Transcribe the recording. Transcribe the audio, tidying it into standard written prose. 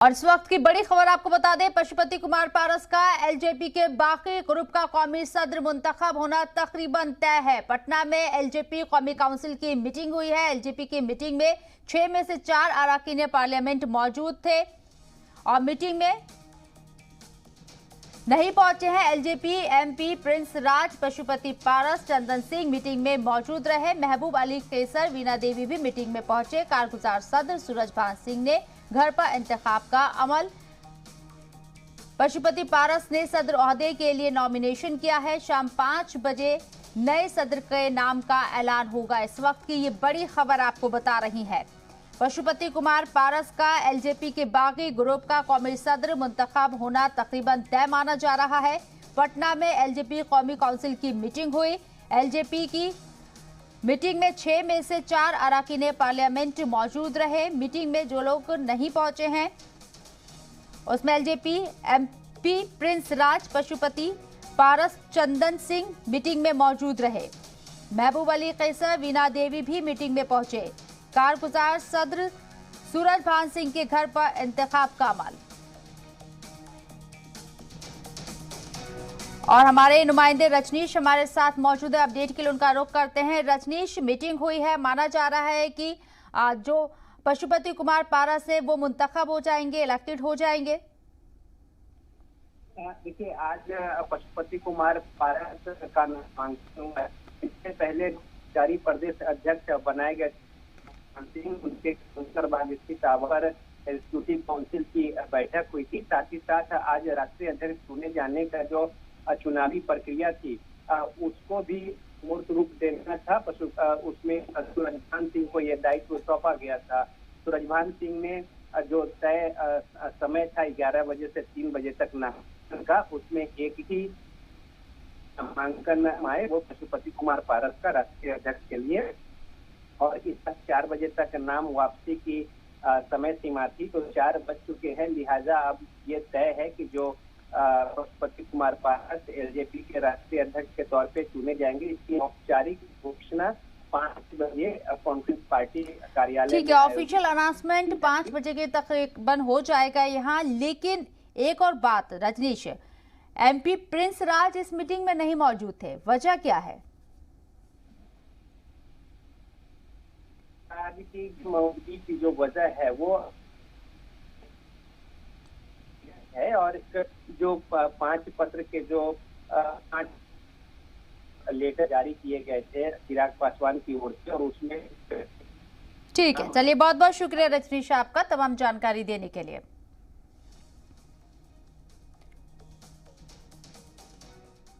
और इस वक्त की बड़ी खबर आपको बता दें, पशुपति कुमार पारस का एलजेपी के बाकी ग्रुप का कौमी सदर मुंतखब होना तकरीबन तय है। पटना में एलजेपी कौमी काउंसिल की मीटिंग हुई है। एलजेपी की मीटिंग में 6 में से 4 अरकान पार्लियामेंट मौजूद थे और मीटिंग में नहीं पहुंचे हैं एलजेपी एमपी प्रिंस राज, पशुपति पारस, चंदन सिंह मीटिंग में मौजूद रहे। महबूब अली कैसर, वीना देवी भी मीटिंग में पहुंचे। कारगुजार सदर सूरजभान सिंह ने घर पर इंतखाब का अमल। पशुपति पारस ने सदर ओहदे के लिए नॉमिनेशन किया है। शाम 5 बजे नए सदर के नाम का ऐलान होगा। इस वक्त की ये बड़ी खबर आपको बता रही है। पशुपति कुमार पारस का एलजेपी के बागी ग्रुप का कौमी सदर मुंतखब होना तकरीबन तय माना जा रहा है। पटना में एलजेपी कौमी काउंसिल की मीटिंग हुई। एलजेपी की मीटिंग में 6 में से 4 अरकान पार्लियामेंट मौजूद रहे। मीटिंग में जो लोग नहीं पहुंचे हैं उसमें एलजेपी एमपी प्रिंस राज, पशुपति पारस, चंदन सिंह मीटिंग में मौजूद रहे। महबूब अली कैसर, वीना देवी भी मीटिंग में पहुंचे। कारगुजार सदर सूरजभान सिंह के घर पर इंतखाब का अमल। और हमारे नुमाइंदे रजनीश हमारे साथ मौजूद है। अपडेट के लिए उनका रुख करते हैं। रजनीश, मीटिंग हुई है, माना जा रहा है कि जो पशुपति कुमार पारस है वो मुंतखब हो जाएंगे, इलेक्टेड हो जाएंगे। देखिए, आज पशुपति कुमार पारस का नामांकन हुआ है। इससे पहले जारी प्रदेश अध्यक्ष बनाए गए उनके बाद स्थित आवर एग्जीक्यूटिव काउंसिल की बैठक हुई थी। साथ ही साथ आज राष्ट्रीय अध्यक्ष चुने जाने का जो चुनावी प्रक्रिया थी उसको भी मूर्त रूप देना था। उसमें सूरजभान सिंह को यह दायित्व सौंपा गया था। सूरजभान सिंह ने जो तय समय था 11 बजे से 3 बजे तक नामांकन का, उसमें एक ही नामांकन आए, वो पशुपति कुमार पारस का राष्ट्रीय अध्यक्ष के लिए, और इस 4 बजे तक नाम वापसी की समय सीमा थी। तो 4 बज चुके हैं, लिहाजा अब ये तय है कि जो पशुपति कुमार पारस एलजेपी के राष्ट्रीय अध्यक्ष के तौर पे चुने जाएंगे। इसकी औपचारिक घोषणा 5 बजे कांग्रेस पार्टी कार्यालय। ठीक है, ऑफिशियल अनाउंसमेंट 5 बजे के तकरीबन हो जाएगा यहाँ। लेकिन एक और बात रजनीश, एमपी प्रिंस राज इस मीटिंग में नहीं मौजूद थे, वजह क्या है? मौजूदगी की जो वजह है वो है, और इसका जो 5 पत्र के जो 5 लेटर जारी किए गए थे चिराग पासवान की ओर से, और उसमें ठीक है, चलिए बहुत बहुत शुक्रिया रजनीश आपका तमाम जानकारी देने के लिए।